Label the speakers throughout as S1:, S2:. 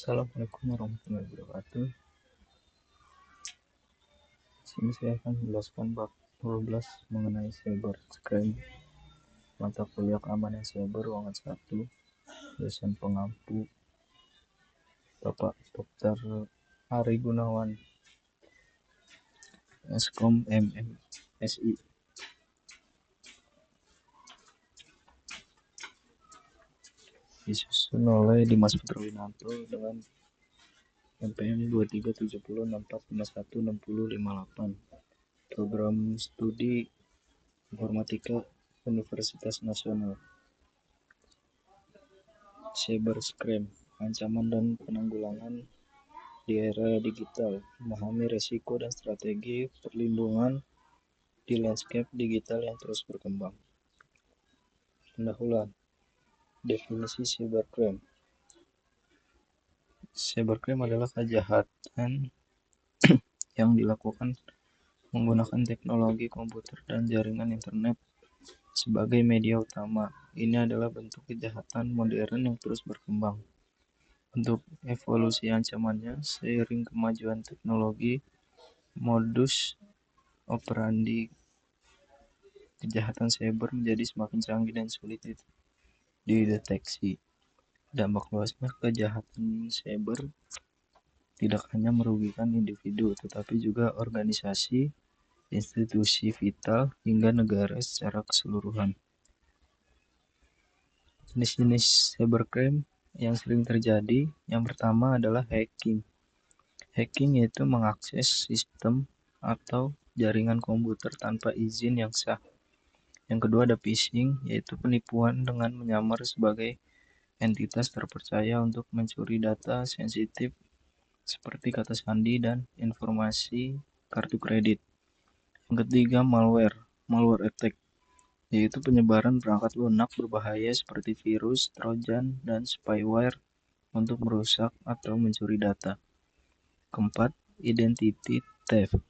S1: Assalamualaikum warahmatullahi wabarakatuh. Di sini saya akan menjelaskan bab 12 mengenai cybercrime, mata kuliah keamanan cyber ruangan 1, dosen pengampu Bapak Dr. Ari Gunawan, Eskom MMSI. Disusun oleh Dimas Putrowinanto dengan NPM 237064516058. Program Studi Informatika Universitas Nasional. Cybercrime, ancaman dan penanggulangan di era digital, memahami risiko dan strategi perlindungan di landscape digital yang terus berkembang. Pendahuluan. Definisi cybercrime. Cybercrime adalah kejahatan yang dilakukan menggunakan teknologi komputer dan jaringan internet sebagai media utama. Ini adalah bentuk kejahatan modern yang terus berkembang. Untuk evolusi ancamannya, seiring kemajuan teknologi, modus operandi kejahatan cyber menjadi semakin canggih dan sulit dideteksi. Dampak luasnya kejahatan cyber tidak hanya merugikan individu, tetapi juga organisasi, institusi vital, hingga negara secara keseluruhan. Jenis-jenis cybercrime yang sering terjadi, yang pertama adalah hacking. Hacking yaitu mengakses sistem atau jaringan komputer tanpa izin yang sah. Yang kedua ada phishing, yaitu penipuan dengan menyamar sebagai entitas terpercaya untuk mencuri data sensitif seperti kata sandi dan informasi kartu kredit. Yang ketiga malware attack, yaitu penyebaran perangkat lunak berbahaya seperti virus, trojan, dan spyware untuk merusak atau mencuri data. Keempat, identity theft,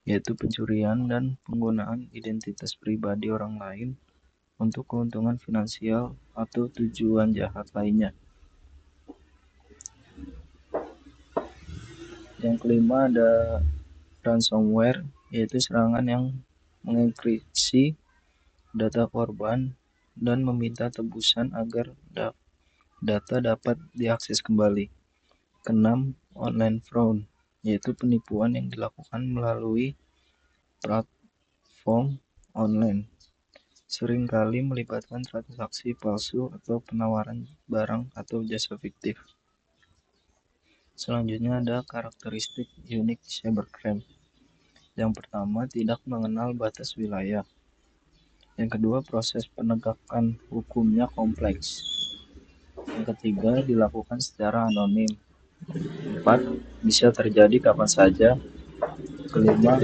S1: yaitu pencurian dan penggunaan identitas pribadi orang lain untuk keuntungan finansial atau tujuan jahat lainnya. Yang kelima ada ransomware, yaitu serangan yang mengenkripsi data korban dan meminta tebusan agar data dapat diakses kembali. Keenam, online fraud, yaitu penipuan yang dilakukan melalui platform online, seringkali melibatkan transaksi palsu atau penawaran barang atau jasa fiktif. Selanjutnya ada karakteristik unik cybercrime. Yang pertama, tidak mengenal batas wilayah. Yang kedua, proses penegakan hukumnya kompleks. Yang ketiga, dilakukan secara anonim. 4, bisa terjadi kapan saja. Kelima,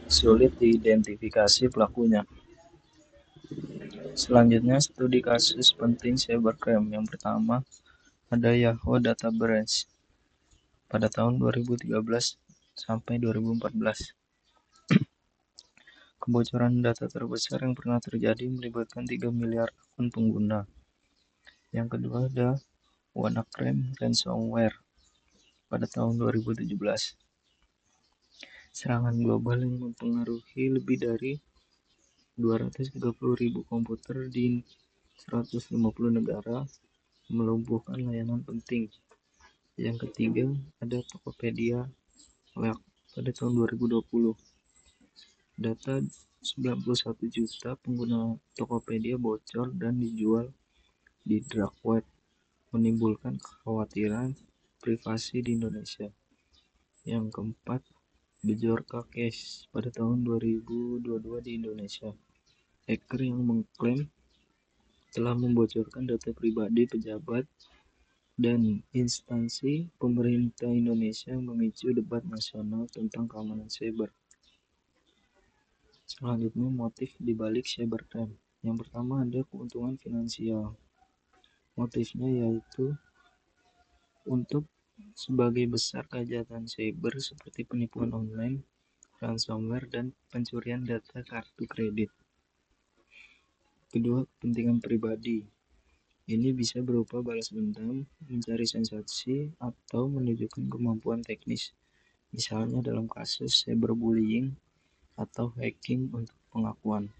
S1: sulit diidentifikasi pelakunya. Selanjutnya, studi kasus penting cybercrime. Yang pertama, ada Yahoo Data Breach pada tahun 2013 sampai 2014. Kebocoran data terbesar yang pernah terjadi melibatkan 3 miliar akun pengguna. Yang kedua ada WannaCry ransomware pada tahun 2017. Serangan global yang mempengaruhi lebih dari 230.000 komputer di 150 negara, melumpuhkan layanan penting. Yang ketiga ada Tokopedia leak pada tahun 2020. Data 91 juta pengguna Tokopedia bocor dan dijual di dark web, menimbulkan kekhawatiran privasi di Indonesia. Yang keempat, Bjorka Case pada tahun 2022 di Indonesia. Hacker yang mengklaim telah membocorkan data pribadi pejabat dan instansi pemerintah Indonesia memicu debat nasional tentang keamanan cyber. Selanjutnya, motif dibalik cybercrime. Yang pertama ada keuntungan finansial. Motifnya yaitu untuk sebagai besar kejahatan cyber seperti penipuan online, ransomware, dan pencurian data kartu kredit. Kedua, kepentingan pribadi. Ini bisa berupa balas dendam, mencari sensasi, atau menunjukkan kemampuan teknis, misalnya dalam kasus cyberbullying atau hacking untuk pengakuan.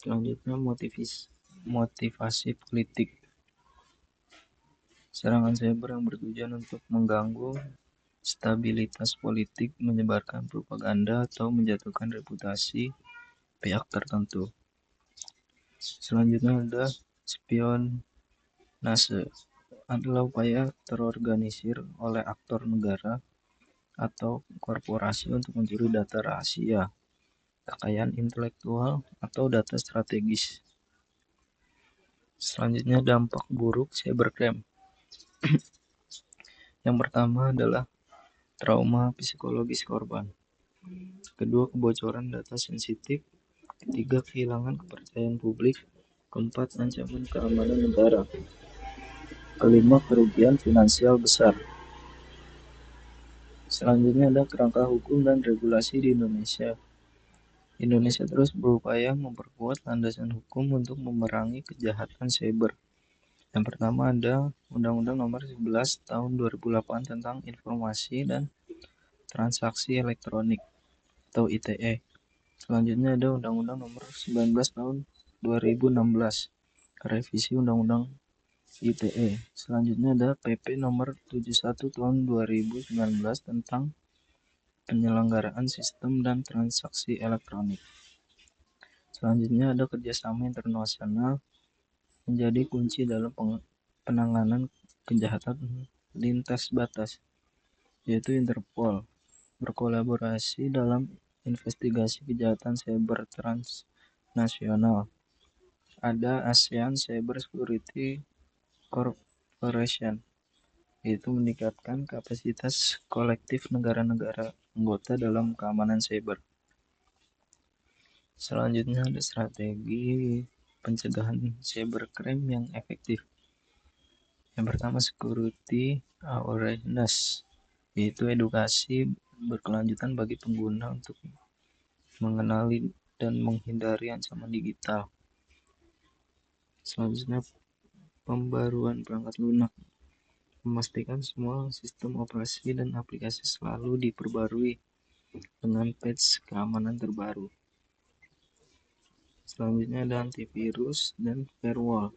S1: Selanjutnya, motivasi politik. Serangan cyber yang bertujuan untuk mengganggu stabilitas politik, menyebarkan propaganda, atau menjatuhkan reputasi pihak tertentu. Selanjutnya ada spionase, adalah upaya terorganisir oleh aktor negara atau korporasi untuk mencuri data rahasia, kekayaan intelektual, atau data strategis. Selanjutnya dampak buruk cybercrime. Yang pertama adalah trauma psikologis korban. Kedua, kebocoran data sensitif. Ketiga, kehilangan kepercayaan publik. Keempat, ancaman keamanan negara. Kelima, kerugian finansial besar. Selanjutnya ada kerangka hukum dan regulasi di Indonesia. Indonesia terus berupaya memperkuat landasan hukum untuk memerangi kejahatan cyber. Yang pertama ada Undang-Undang Nomor 11 Tahun 2008 tentang Informasi dan Transaksi Elektronik atau ITE. Selanjutnya ada Undang-Undang Nomor 19 Tahun 2016, revisi Undang-Undang ITE. Selanjutnya ada PP Nomor 71 Tahun 2019 tentang penyelenggaraan sistem dan transaksi elektronik. Selanjutnya ada kerjasama internasional menjadi kunci dalam penanganan kejahatan lintas batas, yaitu Interpol berkolaborasi dalam investigasi kejahatan cyber transnasional. Ada ASEAN Cyber Security Cooperation, yaitu meningkatkan kapasitas kolektif negara-negara anggota dalam keamanan cyber. Selanjutnya ada strategi pencegahan cybercrime yang efektif. Yang pertama, security awareness, yaitu edukasi berkelanjutan bagi pengguna untuk mengenali dan menghindari ancaman digital. Selanjutnya, pembaruan perangkat lunak, memastikan semua sistem operasi dan aplikasi selalu diperbarui dengan patch keamanan terbaru. Selanjutnya ada antivirus dan firewall,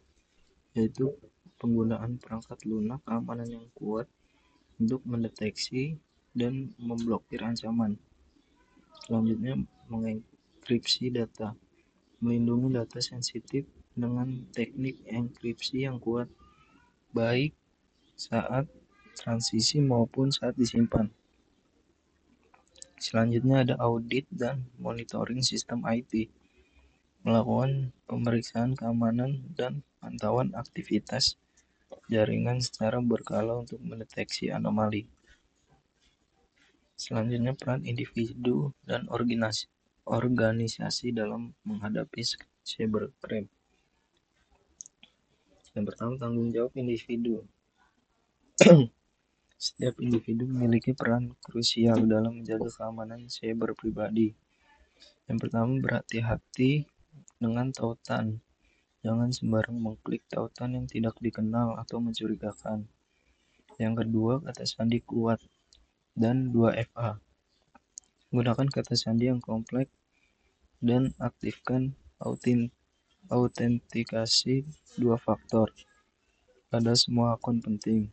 S1: yaitu penggunaan perangkat lunak keamanan yang kuat untuk mendeteksi dan memblokir ancaman. Selanjutnya, mengenkripsi data, melindungi data sensitif dengan teknik enkripsi yang kuat, baik saat transisi maupun saat disimpan. Selanjutnya ada audit dan monitoring sistem IT, melakukan pemeriksaan keamanan dan pantauan aktivitas jaringan secara berkala untuk mendeteksi anomali. Selanjutnya, peran individu dan organisasi dalam menghadapi cybercrime. Yang pertama, tanggung jawab individu. Setiap individu memiliki peran krusial dalam menjaga keamanan cyber pribadi. Yang pertama, berhati-hati dengan tautan. Jangan sembarang mengklik tautan yang tidak dikenal atau mencurigakan. Yang kedua, kata sandi kuat dan 2FA. Gunakan kata sandi yang kompleks dan aktifkan autentikasi 2 faktor pada semua akun penting.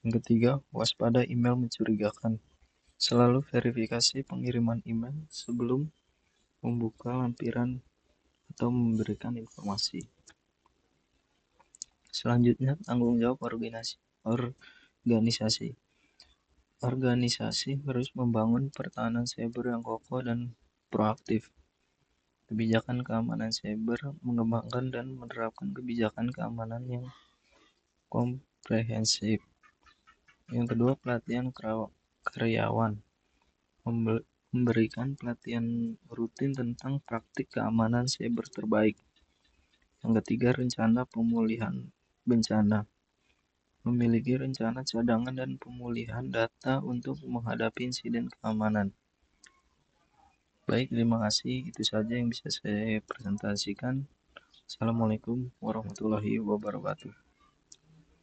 S1: Yang ketiga, waspada email mencurigakan. Selalu verifikasi pengiriman email sebelum membuka lampiran atau memberikan informasi. Selanjutnya, tanggung jawab organisasi. Organisasi harus membangun pertahanan cyber yang kokoh dan proaktif. Kebijakan keamanan cyber mengembangkan dan menerapkan kebijakan keamanan yang komprehensif. Yang kedua, pelatihan karyawan, memberikan pelatihan rutin tentang praktik keamanan cyber terbaik. Yang ketiga, rencana pemulihan bencana, memiliki rencana cadangan dan pemulihan data untuk menghadapi insiden keamanan. Baik, terima kasih. Itu saja yang bisa saya presentasikan. Assalamualaikum warahmatullahi wabarakatuh.